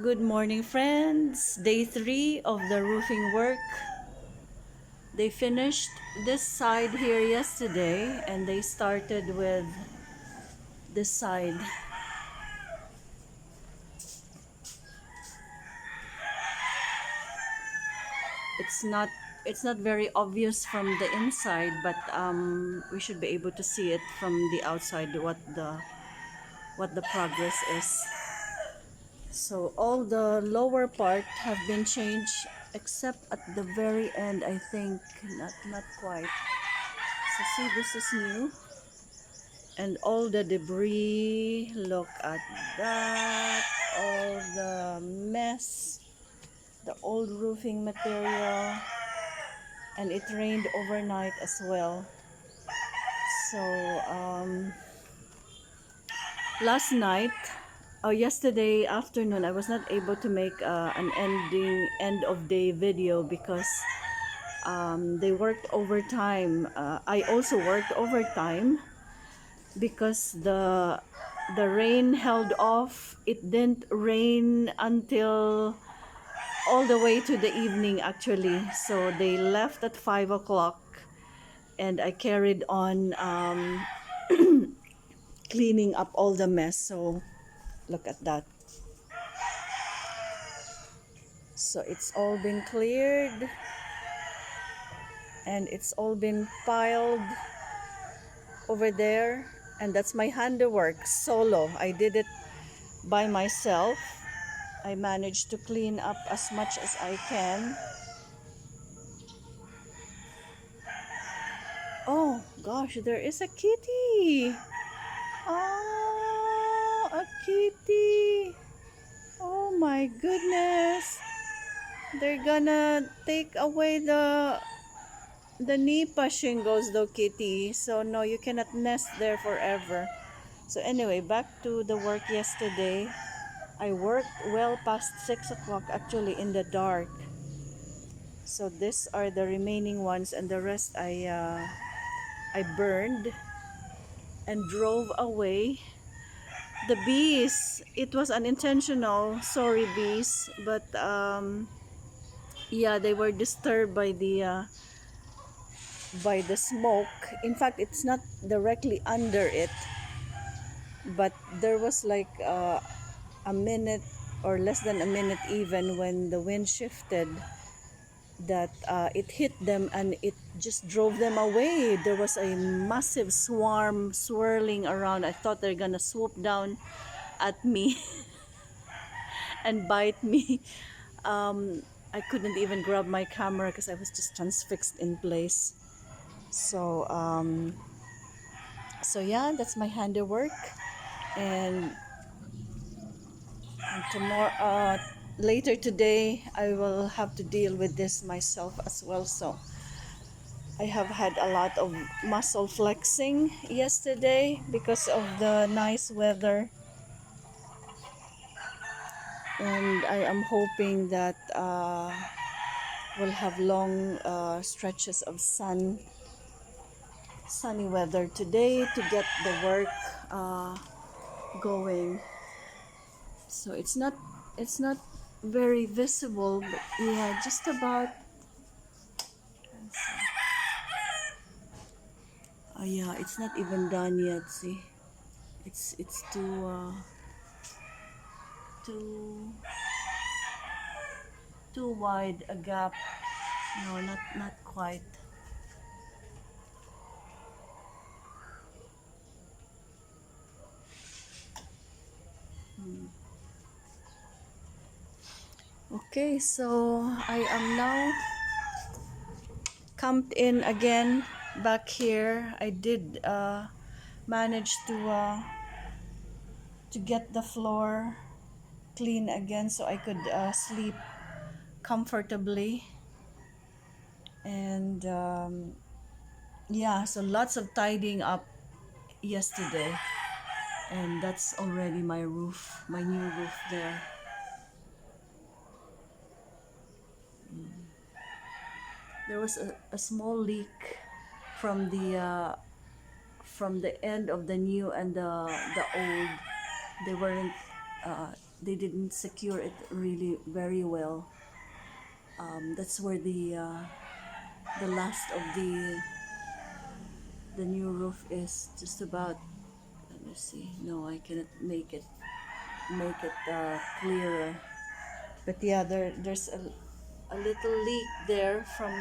Good morning, friends. Day 3 of the roofing work. They finished this side here yesterday and they started with this side. It's not it's not very obvious from the inside, but we should be able to see it from the outside what the progress is. So all the lower part have been changed except at the very end, I think. Not quite. So see, this is new. And all the debris, look at that, all the mess, the old roofing material, and it rained overnight as well. So last night, yesterday afternoon, I was not able to make an end of day video because they worked overtime. I also worked overtime because the rain held off. It didn't rain until all the way to the evening actually. So they left at 5 o'clock and I carried on cleaning up all the mess. So look at that. So it's all been cleared and it's all been piled over there, and that's my handiwork solo. I did it by myself. I managed to clean up as much as I can. Oh gosh, there is a kitty. Oh, a kitty. Oh my goodness. They're gonna take away the nipa shingles though, kitty. So no, you cannot nest there forever. So anyway, back to the work yesterday. I worked well past 6 o'clock actually in the dark. So these are the remaining ones, and the rest I burned and drove away. The bees, it was unintentional. Sorry, bees, but yeah, they were disturbed by the smoke. In fact, it's not directly under it, but there was like a minute or less than a minute even when the wind shifted that it hit them and it just drove them away. There was a massive swarm swirling around. I thought they're gonna swoop down at me and bite me. I couldn't even grab my camera because I was just transfixed in place. So so yeah, that's my handiwork, and tomorrow later today I will have to deal with this myself as well. So I have had a lot of muscle flexing yesterday because of the nice weather, and I am hoping that we'll have long stretches of sunny weather today to get the work going. So it's not very visible, but yeah, just about. Oh yeah, it's not even done yet. See, it's too too wide a gap. No, not quite. Okay, so I am now camped in again back here. I did manage to get the floor clean again so I could sleep comfortably. And yeah, so lots of tidying up yesterday, and that's already my roof, my new roof there. There was a small leak from the end of the new and the old. They weren't they didn't secure it really very well. That's where the last of the new roof is just about. Let me see. No, I cannot make it clearer. But yeah, there's a little leak there from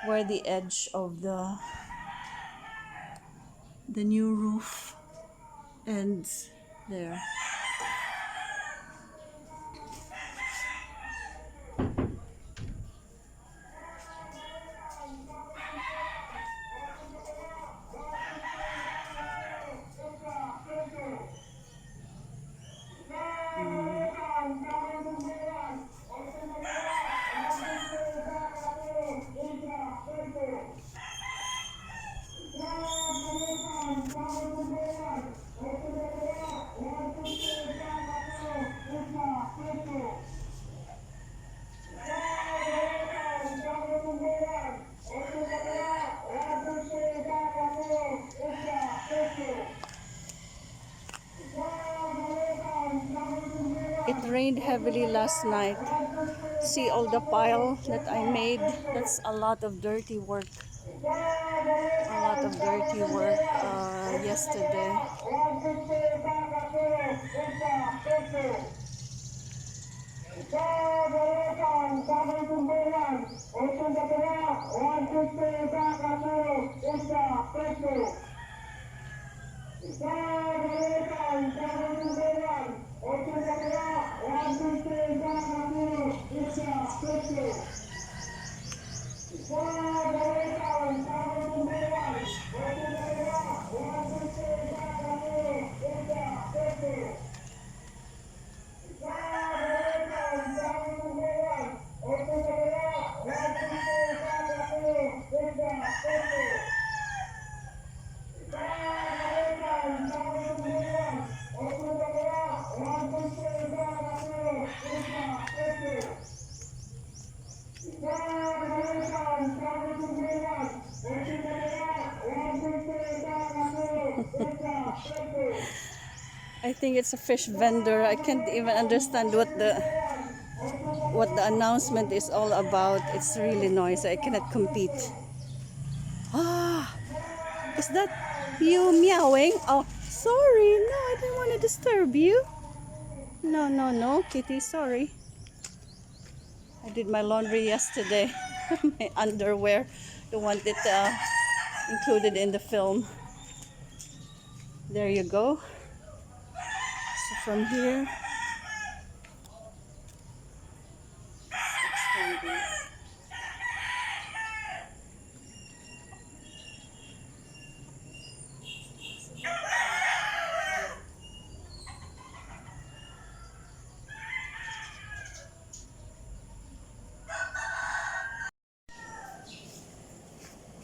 where the edge of the new roof ends there. It rained heavily last night. See all the pile that I made? That's a lot of dirty work. A lot of dirty work yesterday. I think it's a fish vendor. I can't even understand what the announcement is all about. It's really noisy. I cannot compete. Ah, is that you meowing? Oh, sorry. No, I didn't want to disturb you. No, no, no, Kitty. Sorry. I did my laundry yesterday. My underwear, the one that included in the film. There you go. So from here,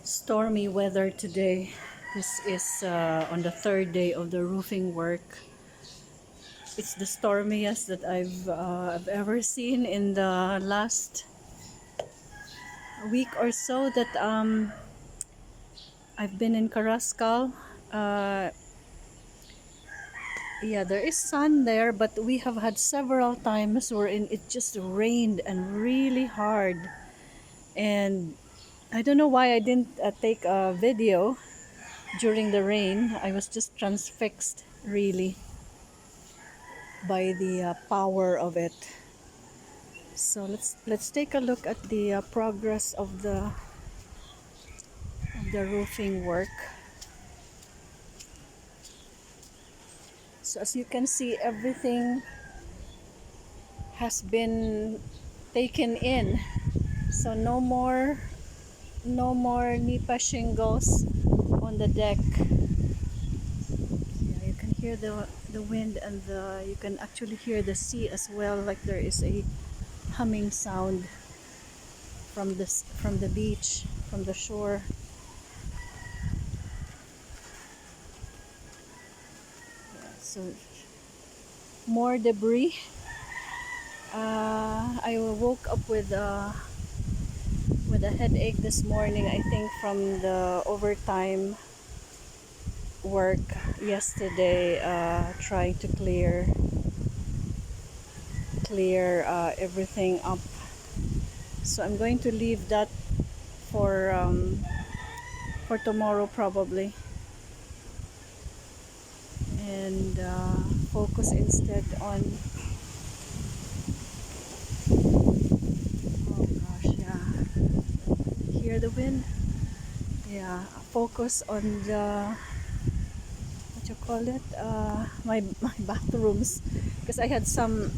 stormy weather today. This is on the third day of the roofing work. It's the stormiest that I've ever seen in the last week or so that I've been in Carrascal. Yeah, there is sun there, but we have had several times wherein it just rained and really hard. And I don't know why I didn't take a video during the rain. I was just transfixed really by the power of it. So let's take a look at the progress of the roofing work. So as you can see, everything has been taken in. So no more nipa shingles on the deck. Yeah, you can hear the wind, and you can actually hear the sea as well, like there is a humming sound from the beach, from the shore. Yeah, so more debris. I woke up with a headache this morning, I think from the overtime work yesterday, trying to clear clear everything up. So I'm going to leave that for tomorrow probably, and focus instead on, oh gosh, yeah, hear the wind. Yeah, focus on the, what you call it, my bathrooms, because I had some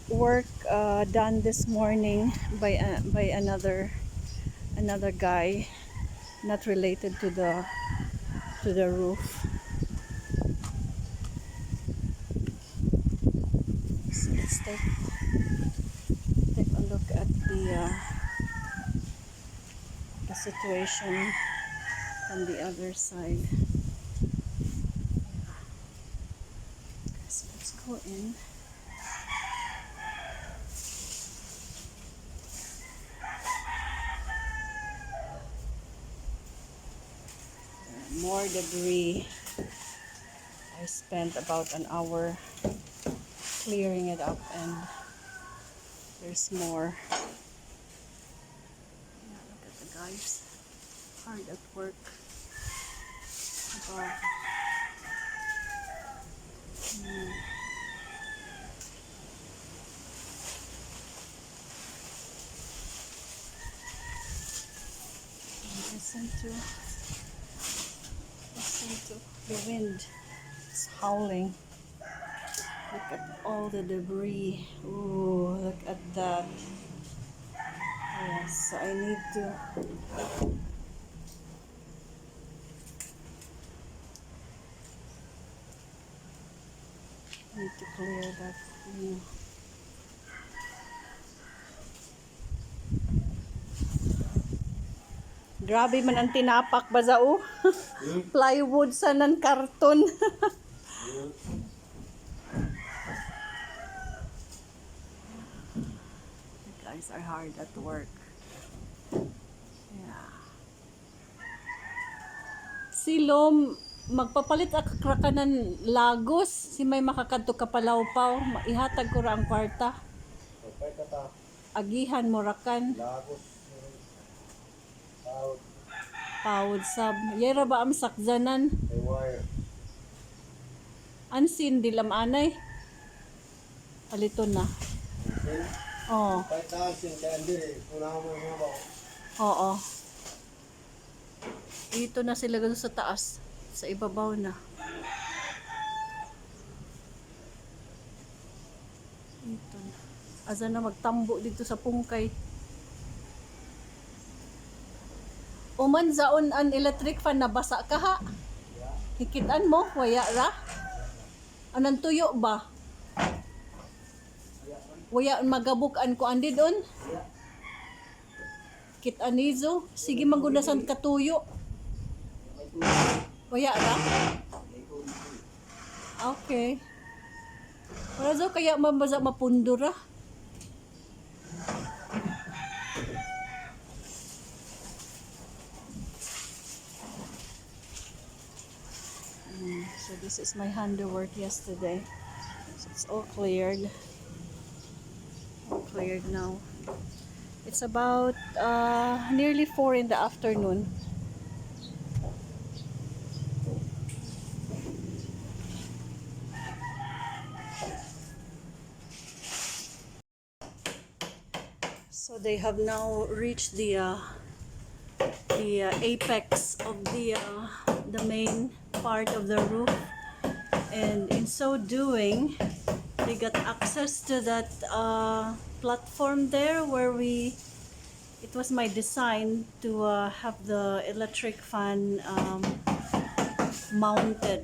work done this morning by another guy, not related to the roof. So let's take a look at the situation from the other side. So let's go in. More debris. I spent about an hour clearing it up, and there's more. Yeah, look at the guys, hard at work above. Listen to the wind. It's howling. Look at all the debris. Ooh, look at that. Yes, so I need to clear that. Grabe man ang tinapak ba zao? Plywood sa nan karton. The guys are hard at work. Yeah. Silom, magpapalit ak krakanan Lagos, si may makakadto ka Palawpaw, ihatag ko ra ang kwarta. Agihan mo rakan. Lagos. Pawod sab. Yera ba am sakzanan? Wire. Ansin dilam anay. Alito na. Oh. Oo. Ito na sila sa taas. Sa ibabaw na. Ito na. Asa na magtambo dito sa pungkay. Uman zaon an electric fan, nabasa ka ha? Hikitan mo, waya ra? Anang tuyo ba? Waya magabukan ko andi doon? Kit anizo, sige magunasan katuyo. Waya ra? Okay. Para daw kaya mabaza mapundura. So this is my handiwork yesterday. So it's all cleared. All cleared now. It's about nearly 4 in the afternoon. So they have now reached the apex of the main part of the roof, and in so doing they got access to that platform there where it was my design to have the electric fan mounted,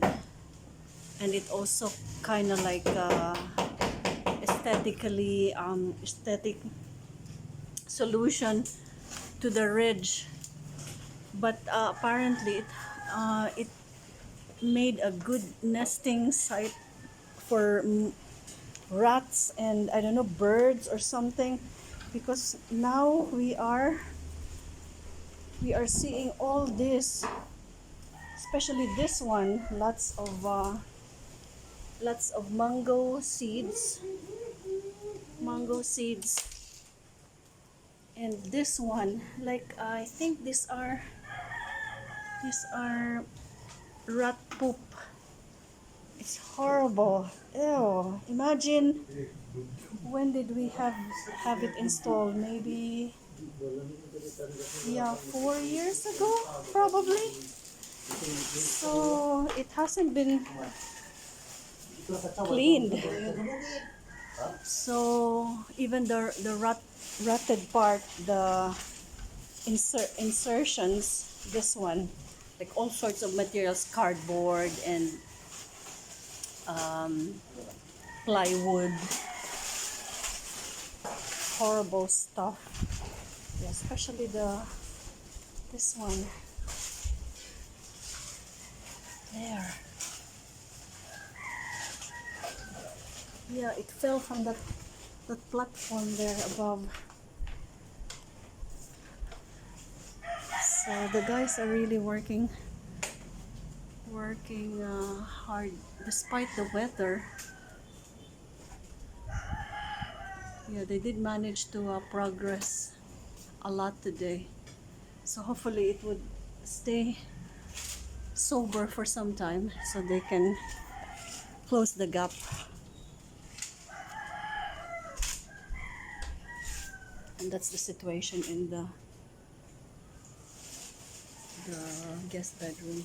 and it also kind of like aesthetic solution to the ridge, but apparently it made a good nesting site for rats and I don't know, birds or something, because now we are seeing all this, especially this one, lots of lots of mango seeds. Mango seeds. And this one, like I think these are rat poop. It's horrible. Ew. Imagine when did we have it installed? Maybe, yeah, 4 years ago, probably. So it hasn't been cleaned. So even the rotted part, the insertions, this one, like all sorts of materials, cardboard and um, plywood, horrible stuff. Yeah, especially this one there. Yeah, it fell from that platform there above. So the guys are really working hard despite the weather. Yeah, they did manage to progress a lot today. So hopefully it would stay sober for some time so they can close the gap. And that's the situation in the guest bedroom.